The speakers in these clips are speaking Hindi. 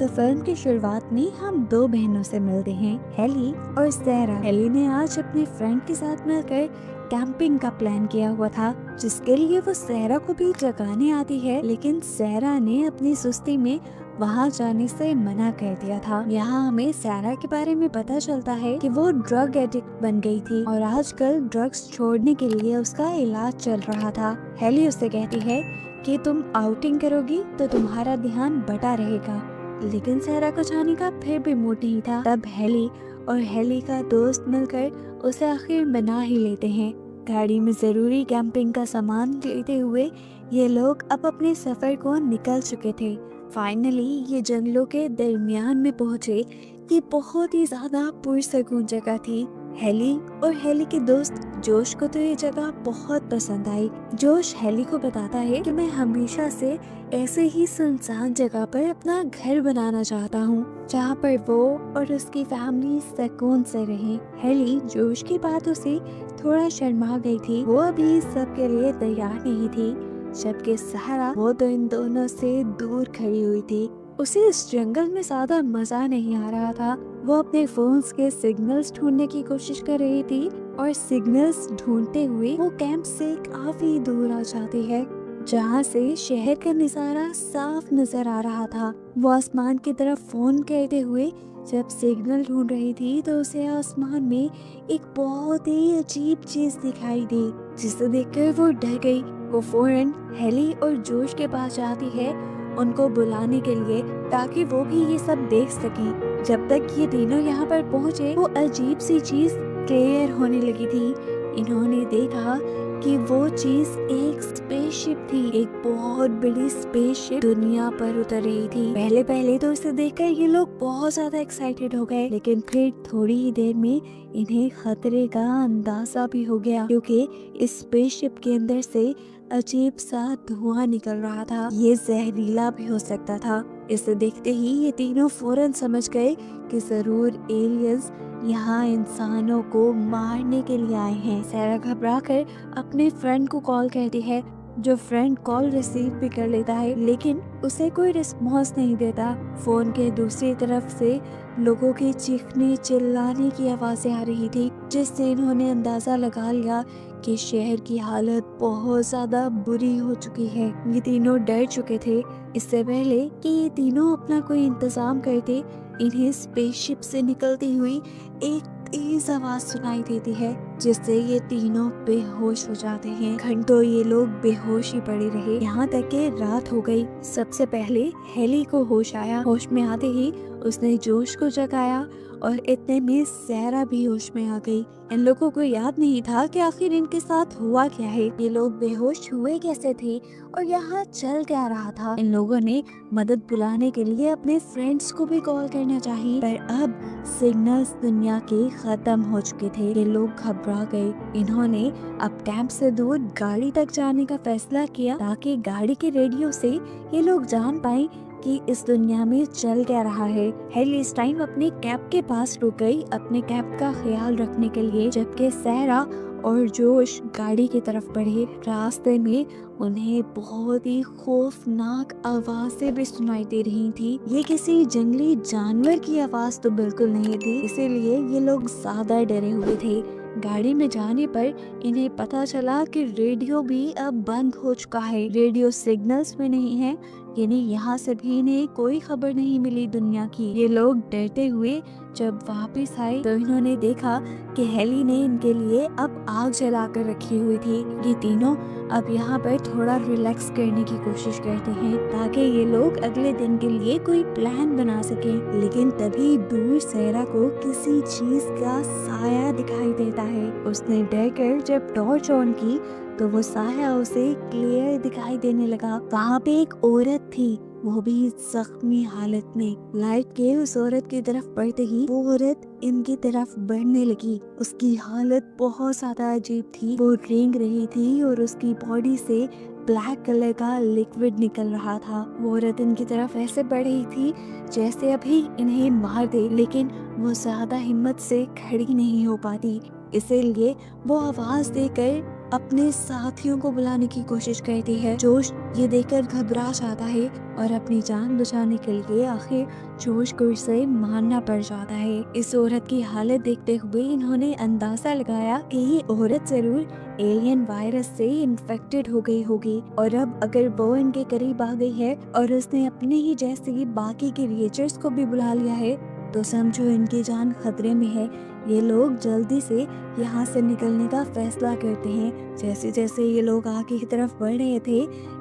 तो फिल्म की शुरुआत में हम दो बहनों से मिलते हैं, हेली और सैरा। हेली ने आज अपने फ्रेंड के साथ मिलकर कैंपिंग का प्लान किया हुआ था, जिसके लिए वो सैरा को भी जगाने आती है, लेकिन सैरा ने अपनी सुस्ती में वहाँ जाने से मना कर दिया था। यहाँ हमें सैरा के बारे में पता चलता है कि वो ड्रग एडिक्ट बन गई थी और आजकल ड्रग्स छोड़ने के लिए उसका इलाज चल रहा था। हेली उससे कहती है कि तुम आउटिंग करोगी तो तुम्हारा ध्यान बटा रहेगा, लेकिन सैरा को जाने का फिर भी मूड नहीं था। तब हेली और हेली का दोस्त मिलकर उसे आखिर मना ही लेते हैं। गाड़ी में जरूरी कैंपिंग का सामान लेते हुए ये लोग अब अपने सफर को निकल चुके थे। फाइनली ये जंगलों के दरमियान में पहुंचे। ये बहुत ही ज्यादा पुरसकून जगह थी। हेली और हेली के दोस्त जोश को तो ये जगह बहुत पसंद आई। जोश हेली को बताता है कि मैं हमेशा से ऐसे ही सुनसान जगह पर अपना घर बनाना चाहता हूँ, जहाँ पर वो और उसकी फैमिली सुकून से रहे। हेली जोश की बातों से थोड़ा शर्मा गई थी। वो अभी सबके लिए तैयार नहीं थी, जबकि सहारा वो तो इन दोनों से दूर खड़ी हुई थी। उसे इस जंगल में ज्यादा मजा नहीं आ रहा था। वो अपने फोन्स के सिग्नल्स ढूंढने की कोशिश कर रही थी और सिग्नल्स ढूंढते हुए वो कैंप से काफी दूर आ जाती है, जहाँ से शहर का नजारा साफ नजर आ रहा था। वो आसमान की तरफ फोन करते हुए जब सिग्नल ढूंढ रही थी तो उसे आसमान में एक बहुत ही अजीब चीज दिखाई दी, जिसे देखकर वो डर गई। वो फौरन हेली और जोश के पास जाती है उनको बुलाने के लिए, ताकि वो भी ये सब देख सकें। जब तक ये तीनों यहाँ पर पहुँचे वो अजीब सी चीज क्लियर होने लगी थी। इन्होंने देखा कि वो चीज एक स्पेसशिप थी। एक बहुत बड़ी स्पेसशिप दुनिया पर उतर रही थी। पहले पहले तो इसे देखकर ये लोग बहुत ज्यादा एक्साइटेड हो गए, लेकिन फिर थोड़ी ही देर में इन्हें खतरे का अंदाजा भी हो गया, क्योंकि इस स्पेसशिप के अंदर से अजीब सा धुआं निकल रहा था। ये जहरीला भी हो सकता था। इसे देखते ही ये तीनों फौरन समझ गए कि जरूर एलियंस यहाँ इंसानों को मारने के लिए आए हैं। सैरा घबराकर अपने फ्रेंड को कॉल करती है, जो फ्रेंड कॉल रिसीव भी कर लेता है, लेकिन उसे कोई रिस्पॉन्स नहीं देता। फोन के दूसरी तरफ से लोगों के चीखने चिल्लाने की आवाजें आ रही थी, जिससे इन्होंने अंदाजा लगा लिया कि शहर की हालत बहुत ज्यादा बुरी हो चुकी है। ये तीनों डर चुके थे। इससे पहले कि ये तीनों अपना कोई इंतजाम करते, इन्हें स्पेसशिप से निकलती हुई एक तेज आवाज सुनाई देती है, जिससे ये तीनों बेहोश हो जाते हैं। घंटों ये लोग बेहोश ही पड़े रहे, यहाँ तक कि रात हो गई। सबसे पहले हेली को होश आया। होश में आते ही उसने जोश को जगाया और इतने में सैरा भी होश में आ गई। इन लोगों को याद नहीं था कि आखिर इनके साथ हुआ क्या है, ये लोग बेहोश हुए कैसे थे और यहाँ चल क्या रहा था। इन लोगों ने मदद बुलाने के लिए अपने फ्रेंड्स को भी कॉल करना चाहिए, पर अब सिग्नल्स दुनिया के खत्म हो चुके थे। ये लोग घबरा गए। इन्होंने अब कैंप से दूर गाड़ी तक जाने का फैसला किया, ताकि गाड़ी के रेडियो से ये लोग जान पाए कि इस दुनिया में चल क्या रहा है। हेली इस टाइम अपने कैंप के पास रुक गई अपने कैंप का ख्याल रखने के लिए, जबकि सैरा और जोश गाड़ी की तरफ बढ़े। रास्ते में उन्हें बहुत ही खौफनाक आवाजें भी सुनाई दे रही थी। ये किसी जंगली जानवर की आवाज तो बिल्कुल नहीं थी, इसीलिए ये लोग ज्यादा डरे हुए थे। गाड़ी में जाने पर इन्हें पता चला कि रेडियो भी अब बंद हो चुका है। रेडियो सिग्नल्स में नहीं है, यानी यहाँ से भी इन्हें कोई खबर नहीं मिली दुनिया की। ये लोग डरते हुए जब वापस आए तो इन्होंने देखा कि हेली ने इनके लिए अब आग जला कर रखी हुई थी। ये तीनों अब यहाँ पर थोड़ा रिलैक्स करने की कोशिश करते हैं, ताकि ये लोग अगले दिन के लिए कोई प्लान बना सकें। लेकिन तभी दूर सैरा को किसी चीज का साया दिखाई देता है। उसने डर कर जब टॉर्च ऑन की तो वो साया उसे क्लियर दिखाई देने लगा। वहाँ पे एक औरत थी, वो भी जख्मी हालत में। लाइट के उस औरत की तरफ बढ़ते ही वो औरत इनकी तरफ बढ़ने लगी। उसकी हालत बहुत ज्यादा अजीब थी। वो रेंग रही थी और उसकी बॉडी से ब्लैक कलर का लिक्विड निकल रहा था। वो औरत इनकी तरफ ऐसे बढ़ रही थी जैसे अभी इन्हें मार दे, लेकिन वो ज्यादा हिम्मत से खड़ी नहीं हो पाती, इसीलिए वो आवाज देकर अपने साथियों को बुलाने की कोशिश करती है। जोश ये देखकर घबरा जाता है और अपनी जान बचाने के लिए आखिर जोश को उसे मारना पड़ जाता है। इस औरत की हालत देखते हुए इन्होंने अंदाजा लगाया कि ये औरत जरूर एलियन वायरस से इन्फेक्टेड हो गई होगी और अब अगर वो इनके करीब आ गई है और उसने अपने ही जैसे बाकी के क्रिएचर्स को भी बुला लिया है तो समझो इनकी जान खतरे में है। ये लोग जल्दी से यहाँ से निकलने का फैसला करते हैं। जैसे जैसे ये लोग आगे की तरफ बढ़ रहे थे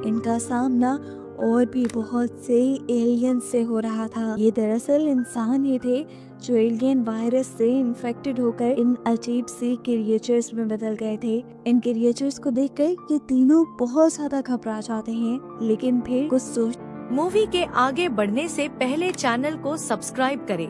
इनका सामना और भी बहुत से एलियन से हो रहा था। ये दरअसल इंसान ही थे जो एलियन वायरस से इन्फेक्टेड होकर इन अजीब सी क्रिएचर्स में बदल गए थे। इन क्रिएचर्स को देखकर ये तीनों बहुत ज्यादा घबरा जाते हैं, लेकिन फिर कुछ मूवी के आगे बढ़ने से पहले चैनल को सब्सक्राइब करें।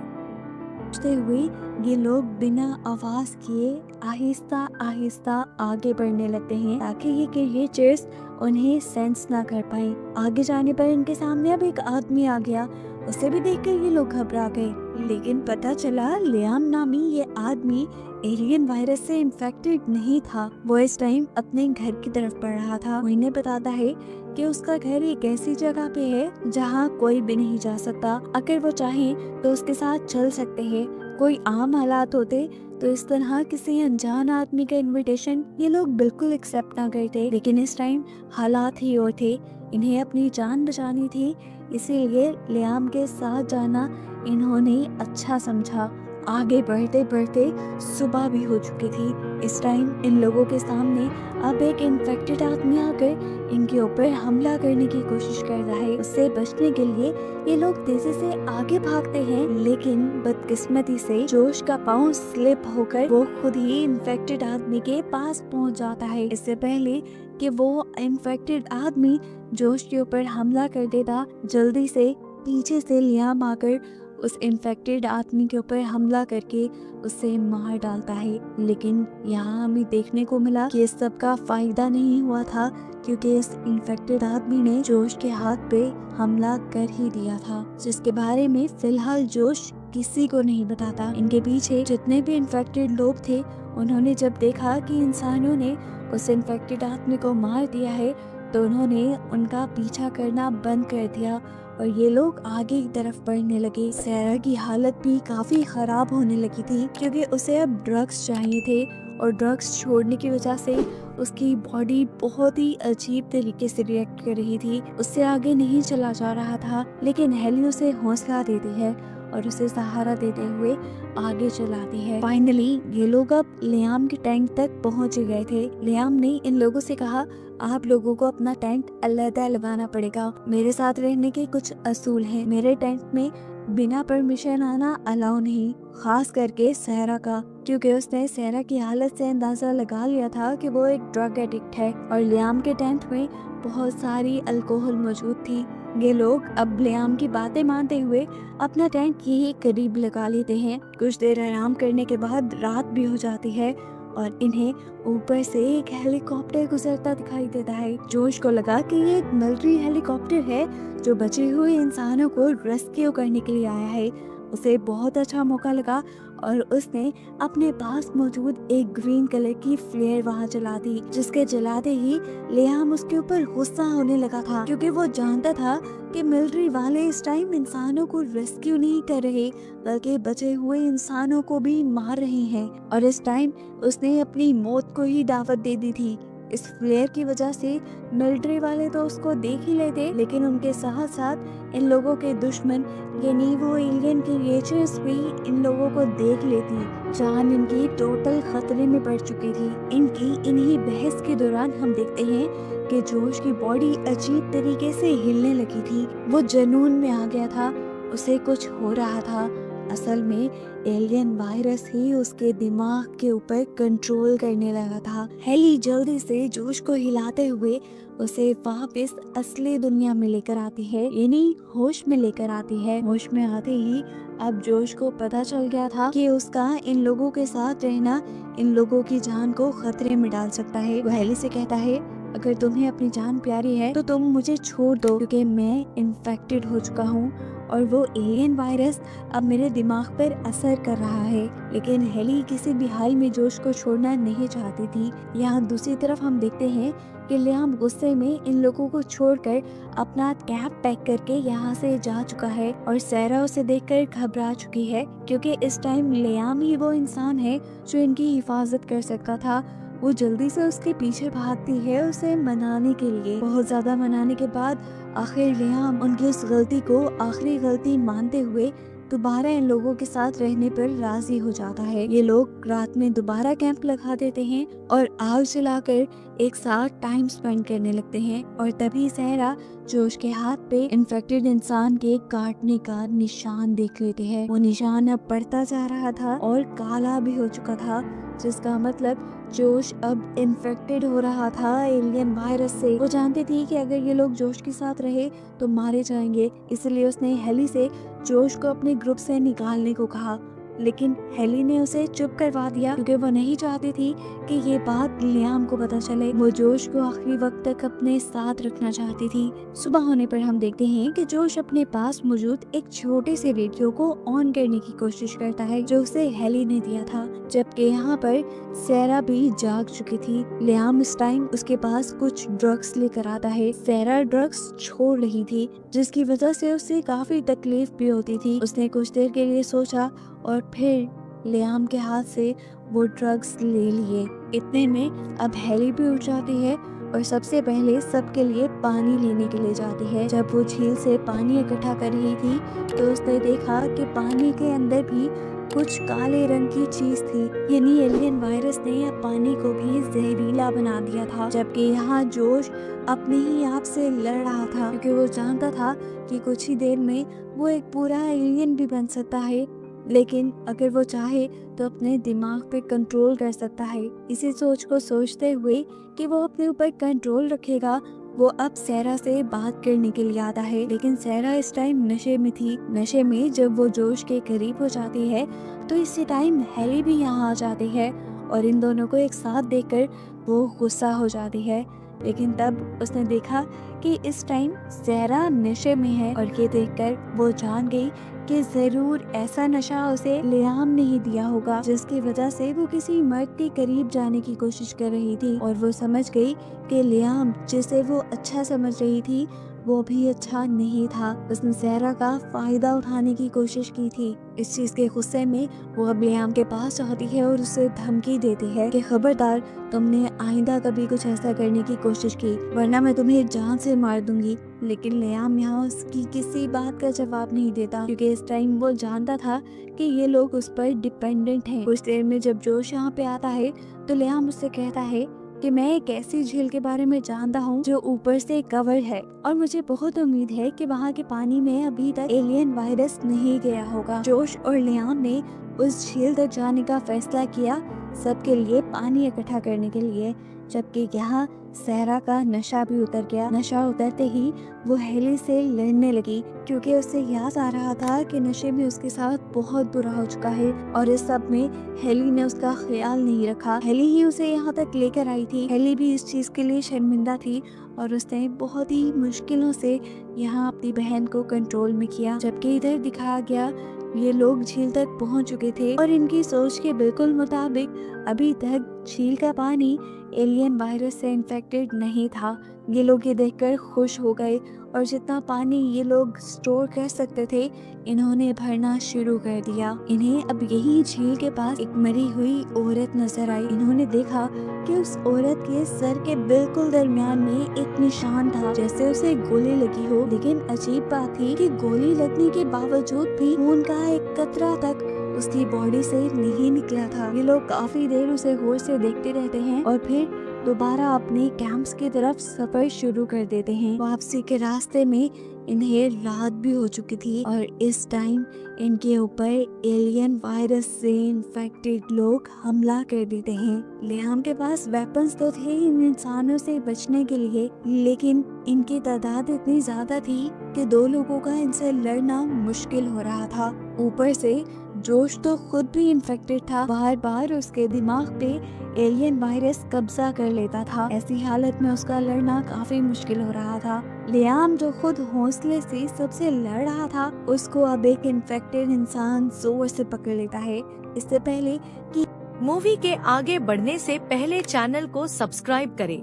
सोचते हुए ये लोग बिना आवाज किए आहिस्ता आहिस्ता आगे बढ़ने लगते हैं ताकि ये क्रिएचर्स उन्हें सेंस ना कर पाए। आगे जाने पर इनके सामने अब एक आदमी आ गया। उसे भी देखकर ये लोग घबरा गए, लेकिन पता चला लियाम नामी ये आदमी एलियन वायरस से इन्फेक्टेड नहीं था। वो इस टाइम अपने घर की तरफ बढ़ रहा था। वो इन्हें बताता है कि उसका घर एक ऐसी जगह पे है जहाँ कोई भी नहीं जा सकता। अगर वो चाहे तो उसके साथ चल सकते हैं। कोई आम हालात होते तो इस तरह किसी अनजान आदमी का इनविटेशन ये लोग बिल्कुल एक्सेप्ट ना करते, लेकिन इस टाइम हालात ही और थे। इन्हें अपनी जान बचानी थी, इसीलिए लियाम के साथ जाना इन्होंने अच्छा समझा। आगे बढ़ते बढ़ते सुबह भी हो चुकी थी। इस टाइम इन लोगों के सामने अब एक इन्फेक्टेड आदमी आकर इनके ऊपर हमला करने की कोशिश कर रहा है। उससे बचने के लिए ये लोग तेजी से आगे भागते हैं, लेकिन बदकिस्मती से जोश का पाँव स्लिप होकर वो खुद ही इन्फेक्टेड आदमी के पास पहुंच जाता है। इससे पहले कि वो इन्फेक्टेड आदमी जोश के ऊपर हमला कर देता, जल्दी से पीछे से लियाम आकर उस इन्फेक्टेड आदमी के ऊपर हमला करके उसे मार डालता है। लेकिन यहाँ हमें देखने को मिला कि इस सब का फायदा नहीं हुआ था, क्योंकि इस इन्फेक्टेड आदमी ने जोश के हाथ पे हमला कर ही दिया था, जिसके बारे में फिलहाल जोश किसी को नहीं बताता। इनके पीछे जितने भी इन्फेक्टेड लोग थे उन्होंने जब देखा कि इंसानों ने उस इन्फेक्टेड आदमी को मार दिया है तो उन्होंने उनका पीछा करना बंद कर दिया और ये लोग आगे की तरफ बढ़ने लगे। सैरा की हालत भी काफी खराब होने लगी थी, क्योंकि उसे अब ड्रग्स चाहिए थे और ड्रग्स छोड़ने की वजह से उसकी बॉडी बहुत ही अजीब तरीके से रिएक्ट कर रही थी। उससे आगे नहीं चला जा रहा था, लेकिन हेली उसे हौसला देती है और उसे सहारा देते हुए आगे चलाती है। फाइनली ये लोग अब लियाम के टैंक तक पहुंच गए थे। लियाम ने इन लोगों से कहा, आप लोगों को अपना टेंट अलग लगाना पड़ेगा। मेरे साथ रहने के कुछ असूल हैं। मेरे टेंट में बिना परमिशन आना अलाउ नहीं, खास करके सहरा का, क्योंकि उसने सहरा की हालत से अंदाजा लगा लिया था कि वो एक ड्रग एडिक्ट है और लियाम के टेंट में बहुत सारी अल्कोहल मौजूद थी। ये लोग अब लियाम की बातें मानते हुए अपना टेंट यही करीब लगा लेते हैं। कुछ देर आराम करने के बाद रात भी हो जाती है और इन्हें ऊपर से एक हेलीकॉप्टर गुजरता दिखाई देता है। जोश को लगा कि ये एक मिलिट्री हेलीकॉप्टर है जो बचे हुए इंसानों को रेस्क्यू करने के लिए आया है। उसे बहुत अच्छा मौका लगा और उसने अपने पास मौजूद एक ग्रीन कलर की फ्लेयर वहां जला दी, जिसके जलाते ही लियाम उसके ऊपर गुस्सा होने लगा था, क्योंकि वो जानता था कि मिलिट्री वाले इस टाइम इंसानों को रेस्क्यू नहीं कर रहे बल्कि बचे हुए इंसानों को भी मार रहे हैं। और इस टाइम उसने अपनी मौत को ही दावत दे दी थी। इस फ्लेयर की वजह से मिलिट्री वाले तो उसको देख ही लेते, लेकिन उनके साथ साथ इन लोगों के दुश्मन यानी वो एलियन क्रिएचर्स भी इन लोगों को देख लेती। जान इनकी टोटल खतरे में पड़ चुकी थी। इनकी इन्हीं बहस के दौरान हम देखते हैं कि जोश की बॉडी अजीब तरीके से हिलने लगी थी। वो जुनून में आ गया था, उसे कुछ हो रहा था। असल में एलियन वायरस ही उसके दिमाग के ऊपर कंट्रोल करने लगा था। हेली जल्दी से जोश को हिलाते हुए उसे वापस असली दुनिया में लेकर आती है, यानी होश में लेकर आती है। होश में आते ही अब जोश को पता चल गया था कि उसका इन लोगों के साथ रहना इन लोगों की जान को खतरे में डाल सकता है। वो हेली से कहता है, अगर तुम्हें अपनी जान प्यारी है तो तुम मुझे छोड़ दो, क्योंकि मैं इन्फेक्टेड हो चुका हूँ और वो एलियन वायरस अब मेरे दिमाग पर असर कर रहा है। लेकिन हेली किसी भी हाल में जोश को छोड़ना नहीं चाहती थी। यहाँ दूसरी तरफ हम देखते हैं कि लियाम गुस्से में इन लोगों को छोड़कर अपना कैब पैक करके यहाँ से जा चुका है और सैरा उसे देखकर घबरा चुकी है, क्योंकि इस टाइम लियाम ही वो इंसान है जो इनकी हिफाजत कर सकता था। वो जल्दी से उसके पीछे भागती है उसे मनाने के लिए। बहुत ज्यादा मनाने के बाद आखिर लियाम उनकी उस गलती को आखिरी गलती मानते हुए दोबारा इन लोगों के साथ रहने पर राजी हो जाता है। ये लोग रात में दोबारा कैंप लगा देते हैं और आग जलाकर एक साथ टाइम स्पेंड करने लगते हैं। और तभी सहरा जोश के हाथ पे इन्फेक्टेड इंसान के काटने का निशान देख लेते हैं। वो निशान अब बढ़ता जा रहा था और काला भी हो चुका था, जिसका मतलब जोश अब इन्फेक्टेड हो रहा था एलियन वायरस से। वो जानती थी कि अगर ये लोग जोश के साथ रहे तो मारे जाएंगे, इसलिए उसने हेली से जोश को अपने ग्रुप से निकालने को कहा। लेकिन हेली ने उसे चुप करवा दिया, क्योंकि वो नहीं चाहती थी कि ये बात लियाम को पता चले। वो जोश को आखिरी वक्त तक अपने साथ रखना चाहती थी। सुबह होने पर हम देखते हैं कि जोश अपने पास मौजूद एक छोटे से रेडियो को ऑन करने की कोशिश करता है, जो उसे हेली ने दिया था। जबकि यहाँ पर सैरा भी जाग चुकी थी। लियाम इस टाइम उसके पास कुछ ड्रग्स लेकर आता है। सैरा ड्रग्स छोड़ रही थी, जिसकी वजह से उसे काफी तकलीफ भी होती थी। उसने कुछ देर के लिए सोचा और फिर लियाम के हाथ से वो ड्रग्स ले लिए। इतने में अब हेली भी उठ जाती है और सबसे पहले सबके लिए पानी लेने के लिए जाती है। जब वो झील से पानी इकट्ठा कर रही थी तो उसने देखा कि पानी के अंदर भी कुछ काले रंग की चीज थी, यानी एलियन वायरस ने अब पानी को भी जहरीला बना दिया था। जबकि यहाँ जोश अपने ही आप से लड़ रहा था, क्योंकि वो जानता था कि कुछ ही देर में वो एक पूरा एलियन भी बन सकता है। लेकिन अगर वो चाहे तो अपने दिमाग पे कंट्रोल कर सकता है। इसी सोच को सोचते हुए कि वो अपने ऊपर कंट्रोल रखेगा, वो अब सैरा से बात करने के लिए आता है। लेकिन सैरा इस टाइम नशे में थी। नशे में जब वो जोश के करीब हो जाती है तो इसी टाइम हैरी भी यहाँ आ जाती है और इन दोनों को एक साथ देखकर वो गुस्सा हो जाती है। लेकिन तब उसने देखा कि इस टाइम सैरा नशे में है और ये देखकर वो जान गई कि जरूर ऐसा नशा उसे लियाम ने ही दिया होगा, जिसकी वजह से वो किसी मर्द के करीब जाने की कोशिश कर रही थी। और वो समझ गई कि लियाम जिसे वो अच्छा समझ रही थी वो भी अच्छा नहीं था। उसने सहरा का फायदा उठाने की कोशिश की थी। इस चीज के गुस्से में वो अब लियाम के पास आती है और उसे धमकी देती है कि खबरदार, तुमने आइंदा कभी कुछ ऐसा करने की कोशिश की वरना मैं तुम्हें जान से मार दूंगी। लेकिन लियाम यहाँ उसकी किसी बात का जवाब नहीं देता, क्योंकि इस टाइम वो जानता था कि ये लोग उस पर डिपेंडेंट हैं। कुछ देर में जब जोश यहाँ पे आता है तो लियाम उससे कहता है कि मैं एक ऐसी झील के बारे में जानता हूँ जो ऊपर से कवर है और मुझे बहुत उम्मीद है कि वहाँ के पानी में अभी तक एलियन वायरस नहीं गया होगा। जोश और लियाम ने उस झील तक जाने का फैसला किया सबके लिए पानी इकट्ठा करने के लिए। जबकि यहाँ सहरा का नशा भी उतर गया। नशा उतरते ही वो हेली से लड़ने लगी, क्योंकि उसे याद आ रहा था कि नशे में उसके साथ बहुत बुरा हो चुका है और इस सब में हेली ने उसका ख्याल नहीं रखा। हेली ही उसे यहाँ तक लेकर आई थी। हेली भी इस चीज के लिए शर्मिंदा थी और उसने बहुत ही मुश्किलों से यहाँ अपनी बहन को कंट्रोल में किया। जबकि इधर दिखाया गया ये लोग झील तक पहुंच चुके थे और इनकी सोच के बिल्कुल मुताबिक अभी तक झील का पानी एलियन वायरस से इन्फेक्टेड नहीं था। ये लोग ये देखकर खुश हो गए और जितना पानी ये लोग स्टोर कर सकते थे इन्होंने भरना शुरू कर दिया। इन्हें अब यही झील के पास एक मरी हुई औरत नजर आई। इन्होंने देखा कि उस औरत के सर के बिल्कुल दरमियान में एक निशान था, जैसे उसे गोली लगी हो। लेकिन अजीब बात थी कि गोली लगने के बावजूद भी खून का एक कतरा तक उसकी बॉडी से नहीं निकला था। ये लोग काफी देर उसे गौर से देखते रहते हैं और फिर दोबारा अपने कैंप्स की तरफ सफर शुरू कर देते हैं। वापसी के रास्ते में इन्हें रात भी हो चुकी थी और इस टाइम इनके ऊपर एलियन वायरस से इन्फेक्टेड लोग हमला कर देते हैं। लियाम के पास वेपन्स तो थे इन इंसानों से बचने के लिए, लेकिन इनकी तादाद इतनी ज्यादा थी कि दो लोगों का इनसे लड़ना मुश्किल हो रहा था। ऊपर से जोश तो खुद भी इन्फेक्टेड था। बार बार उसके दिमाग पे एलियन वायरस कब्जा कर लेता था। ऐसी हालत में उसका लड़ना काफी मुश्किल हो रहा था। लियाम जो खुद हौसले से सबसे लड़ रहा था, उसको अब एक इन्फेक्टेड इंसान जोर से पकड़ लेता है। इससे पहले कि मूवी के आगे बढ़ने से पहले चैनल को सब्सक्राइब करें।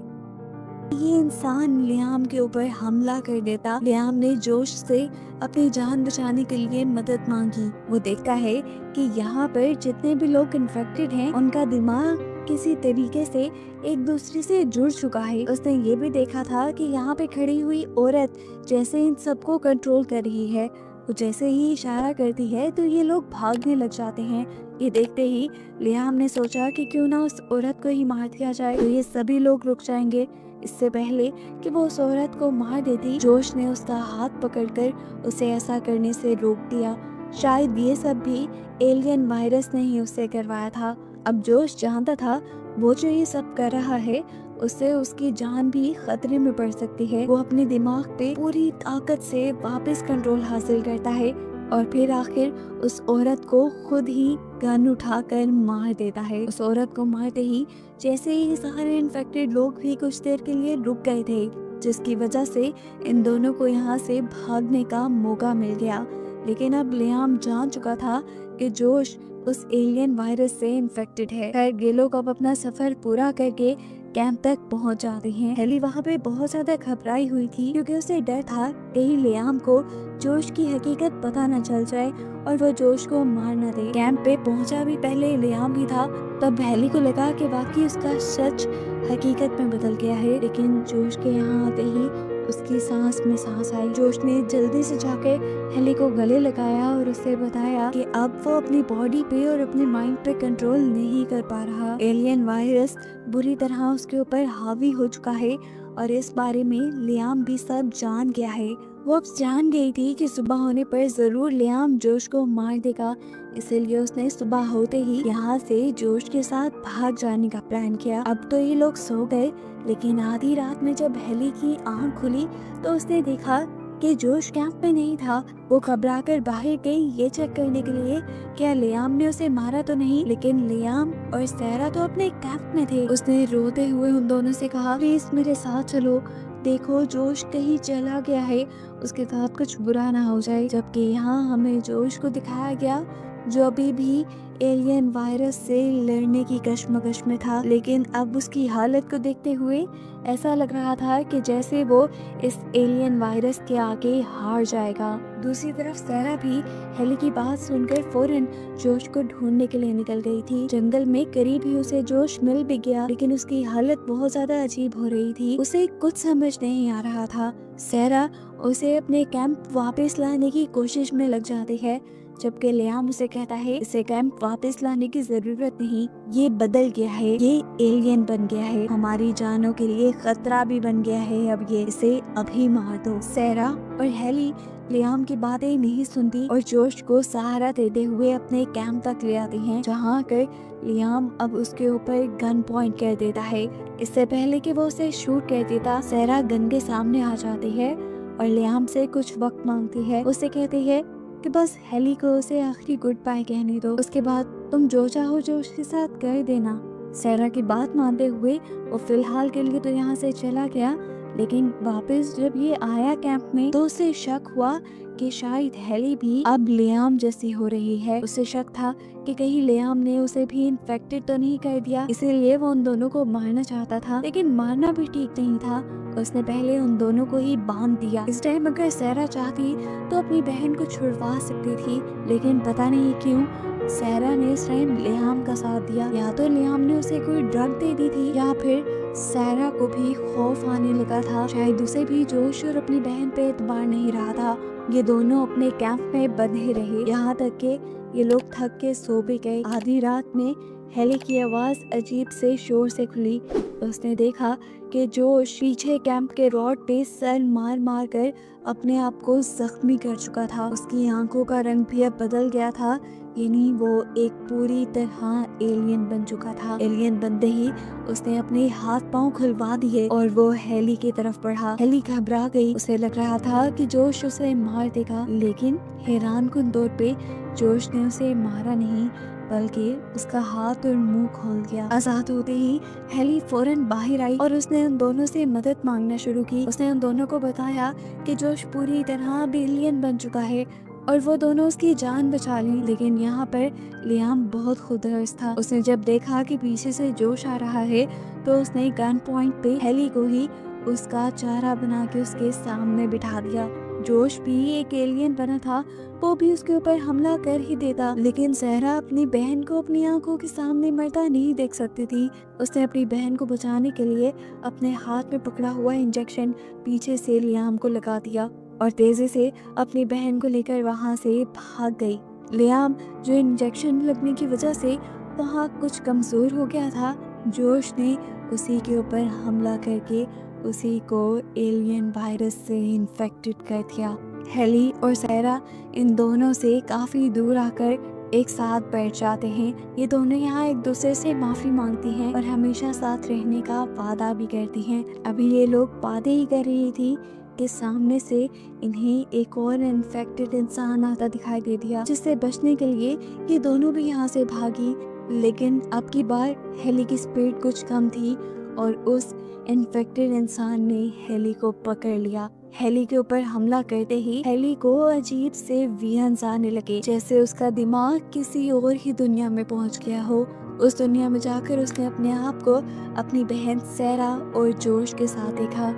ये इंसान लियाम के ऊपर हमला कर देता, लियाम ने जोश से अपनी जान बचाने के लिए मदद मांगी। वो देखता है कि यहाँ पर जितने भी लोग इन्फेक्टेड हैं, उनका दिमाग किसी तरीके से एक दूसरे से जुड़ चुका है। उसने ये भी देखा था कि यहाँ पे खड़ी हुई औरत जैसे इन सबको कंट्रोल कर रही है। वो जैसे ही इशारा करती है तो ये लोग भागने लग जाते हैं। ये देखते ही लियाम ने सोचा कि क्यों ना उस औरत को ही मार दिया जाए, तो ये सभी लोग रुक जाएंगे। इससे पहले कि वो उस औरत को मार देती, जोश ने उसका हाथ पकड़कर उसे ऐसा करने से रोक दिया। शायद ये सब भी एलियन वायरस ने ही उससे करवाया था। अब जोश जानता था वो जो ये सब कर रहा है, उससे उसकी जान भी खतरे में पड़ सकती है। वो अपने दिमाग पे पूरी ताकत से वापस कंट्रोल हासिल करता है और फिर आखिर उस औरत को खुद ही गन उठाकर मार देता है। उस औरत को मारते ही जैसे ही सारे इन्फेक्टेड लोग भी कुछ देर के लिए रुक गए थे, जिसकी वजह से इन दोनों को यहाँ से भागने का मौका मिल गया। लेकिन अब लियाम जान चुका था कि जोश उस एलियन वायरस से इन्फेक्टेड है। खैर ये लोग अब अपना सफर पूरा करके कैंप तक पहुंच जाते हैं। हेली वहाँ पे बहुत ज्यादा घबराई हुई थी, क्योंकि उसे डर था कहीं लियाम को जोश की हकीकत पता न चल जाए और वो जोश को मार न दे। कैंप पे पहुंचा भी पहले लियाम ही था, तब हेली को लगा कि वाकई उसका सच हकीकत में बदल गया है। लेकिन जोश के यहाँ आते ही उसकी सांस में सांस आई। जोश ने जल्दी से जाकर हेली को गले लगाया और उसे बताया कि अब वो अपनी बॉडी पे और अपने माइंड पे कंट्रोल नहीं कर पा रहा। एलियन वायरस बुरी तरह उसके ऊपर हावी हो चुका है और इस बारे में लियाम भी सब जान गया है। वो अब जान गई थी कि सुबह होने पर जरूर लियाम जोश को मार देगा, इसीलिए उसने सुबह होते ही यहाँ से जोश के साथ भाग जाने का प्लान किया। अब तो ये लोग सो गए, लेकिन आधी रात में जब हेली की आंख खुली तो उसने देखा कि जोश कैंप में नहीं था। वो घबरा कर बाहर गई ये चेक करने के लिए क्या लियाम ने उसे मारा तो नहीं, लेकिन लियाम और सैरा तो अपने कैंप में थे। उसने रोते हुए उन दोनों से कहा, प्लीज मेरे साथ चलो, देखो जोश कहीं चला गया है, उसके साथ कुछ बुरा ना हो जाए। जबकि यहाँ हमें जोश को दिखाया गया जो अभी भी एलियन वायरस से लड़ने की कश्मकश में था, लेकिन अब उसकी हालत को देखते हुए ऐसा लग रहा था कि जैसे वो इस एलियन वायरस के आगे हार जाएगा। दूसरी तरफ सैरा भी हेली की बात सुनकर फौरन जोश को ढूंढने के लिए निकल गई थी। जंगल में करीब ही उसे जोश मिल भी गया, लेकिन उसकी हालत बहुत ज्यादा अजीब हो रही थी। उसे कुछ समझ नहीं आ रहा था। सैरा उसे अपने कैंप वापस लाने की कोशिश में लग जाती है, जबकि लियाम उसे कहता है इसे कैंप वापस लाने की जरूरत नहीं, ये बदल गया है, ये एलियन बन गया है, हमारी जानों के लिए खतरा भी बन गया है, अब ये इसे अभी मार दो। सैरा और हेली लियाम की बातें नहीं सुनती और जोश को सहारा देते हुए अपने कैंप तक ले आती हैं, जहाँ कर लियाम अब उसके ऊपर गन पॉइंट कर देता है। इससे पहले कि वो उसे शूट कर देता, सैरा गन के सामने आ जाती है और लियाम से कुछ वक्त मांगती है। उसे कहती है कि बस हेली को उसे आखिरी गुड बाय कहने दो, उसके बाद तुम जो चाहो जो उसके साथ कर देना। सैरा की बात मानते हुए वो फिलहाल के लिए तो यहाँ से चला गया, लेकिन वापस जब ये आया कैंप में तो उसे शक हुआ कि शायद हेली भी अब लियाम जैसी हो रही है। उसे शक था कि कहीं लियाम ने उसे भी इन्फेक्टेड तो नहीं कर दिया, इसीलिए वो उन दोनों को मारना चाहता था, लेकिन मारना भी ठीक नहीं था। उसने पहले उन दोनों को ही बांध दिया। इस टाइम अगर सैरा चाहती तो अपनी बहन को छुड़वा सकती थी, लेकिन पता नहीं क्यों सैरा ने इस टाइम लियाम का साथ दिया। या तो लियाम ने उसे कोई ड्रग दे दी थी, या फिर सैरा को भी खौफ आने लगा था, शायद उसे भी जोश और अपनी बहन पे एतबार नहीं रहा था। ये दोनों अपने कैंप में बंधे रहे, यहाँ तक के ये लोग थक के सो भी गए। आधी रात में हेली की आवाज अजीब से शोर से खुली। उसने देखा कि जोश पीछे कैंप के रॉड पे सर मार मार कर अपने आप को जख्मी कर चुका था। उसकी आंखों का रंग भी अब बदल गया था, यानी वो एक पूरी तरह एलियन बन चुका था। एलियन बनते ही उसने अपने हाथ पांव खुलवा दिए और वो हेली की तरफ बढ़ा। हेली घबरा गई, उसे लग रहा था कि जोश उसे मार देगा, लेकिन हैरान कुन तौर पे जोश ने उसे मारा नहीं, बल्कि उसका हाथ और मुंह खोल गया। आजाद होते ही हेली फौरन बाहर आई और उसने उन दोनों से मदद मांगना शुरू की। उसने उन दोनों को बताया कि जोश पूरी तरह एलियन बन चुका है और वो दोनों उसकी जान बचा ली। लेकिन यहाँ पर लियाम बहुत खुदगर्ज था। उसने जब देखा कि पीछे से जोश आ रहा है तो उसने गन पॉइंट पे हेली को ही उसका चारा बना के उसके सामने बिठा दिया। जोश भी एक एलियन बना था, वो भी उसके ऊपर हमला कर ही देता, लेकिन सहरा अपनी बहन को अपनी आंखों के सामने मरता नहीं देख सकती थी। उसने अपनी बहन को बचाने के लिए अपने हाथ में पकड़ा हुआ इंजेक्शन पीछे से लियाम को लगा दिया और तेजी से अपनी बहन को लेकर वहां से भाग गई। लियाम, जो इंजेक्शन लगने की वजह से वहाँ कुछ कमजोर हो गया था, जोश ने उसी के ऊपर हमला करके उसी को एलियन वायरस से इन्फेक्टेड कर दिया। हेली और सहरा इन दोनों से काफी दूर आकर एक साथ बैठ जाते हैं। ये दोनों यहाँ एक दूसरे से माफी मांगती हैं और हमेशा साथ रहने का वादा भी करती हैं। अभी ये लोग बातें ही कर रही थी कि सामने से इन्हें एक और इन्फेक्टेड इंसान आता दिखाई दे दिया, जिससे बचने के लिए ये दोनों भी यहाँ से भागी। लेकिन अब की बार हेली की स्पीड कुछ कम थी और उस इन्फेक्टेड इंसान ने हेली को पकड़ लिया। हेली के ऊपर हमला करते ही हेली को अजीब से विजन्स आने लगे, जैसे उसका दिमाग किसी और ही दुनिया में पहुंच गया हो। उस दुनिया में जाकर उसने अपने आप को अपनी बहन सहरा और जोश के साथ देखा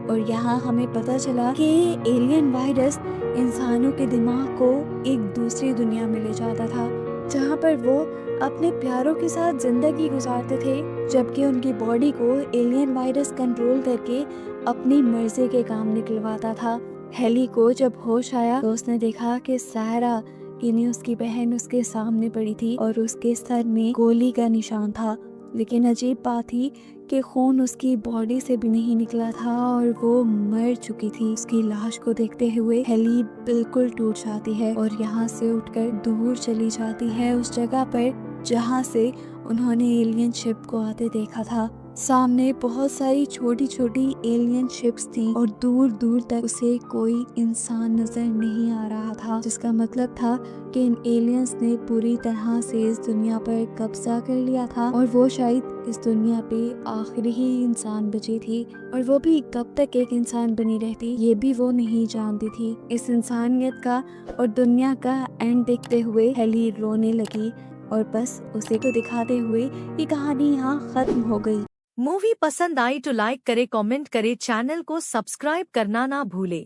और यहाँ हमें पता चला कि एलियन वायरस इंसानों के दिमाग को एक दूसरी दुनिया में ले जाता था, जहाँ पर वो अपने प्यारों के साथ जिंदगी गुजारते थे, जबकि उनकी बॉडी को एलियन वायरस कंट्रोल करके अपनी मर्जी के काम निकलवाता था। हेली को जब होश आया तो उसने देखा कि सहरा यानी उसकी बहन उसके सामने पड़ी थी और उसके सर में गोली का निशान था। लेकिन अजीब बात थी कि खून उसकी बॉडी से भी नहीं निकला था और वो मर चुकी थी। उसकी लाश को देखते हुए हेली बिल्कुल टूट जाती है और यहाँ से उठकर दूर चली जाती है उस जगह पर जहाँ से उन्होंने एलियन शिप को आते देखा था। सामने बहुत सारी छोटी छोटी एलियन शिप्स थी और दूर दूर तक उसे कोई इंसान नजर नहीं आ रहा था, जिसका मतलब था कि इन एलियंस ने पूरी तरह से इस दुनिया पर कब्जा कर लिया था और वो शायद इस दुनिया पे आखिरी ही इंसान बची थी और वो भी कब तक एक इंसान बनी रहती ये भी वो नहीं जानती थी। इस इंसानियत का और दुनिया का एंड देखते हुए हेली रोने लगी और बस उसे को दिखाते हुए ये कहानी यहाँ खत्म हो गई। मूवी पसंद आई तो लाइक करे, कमेंट करे, चैनल को सब्सक्राइब करना ना भूले।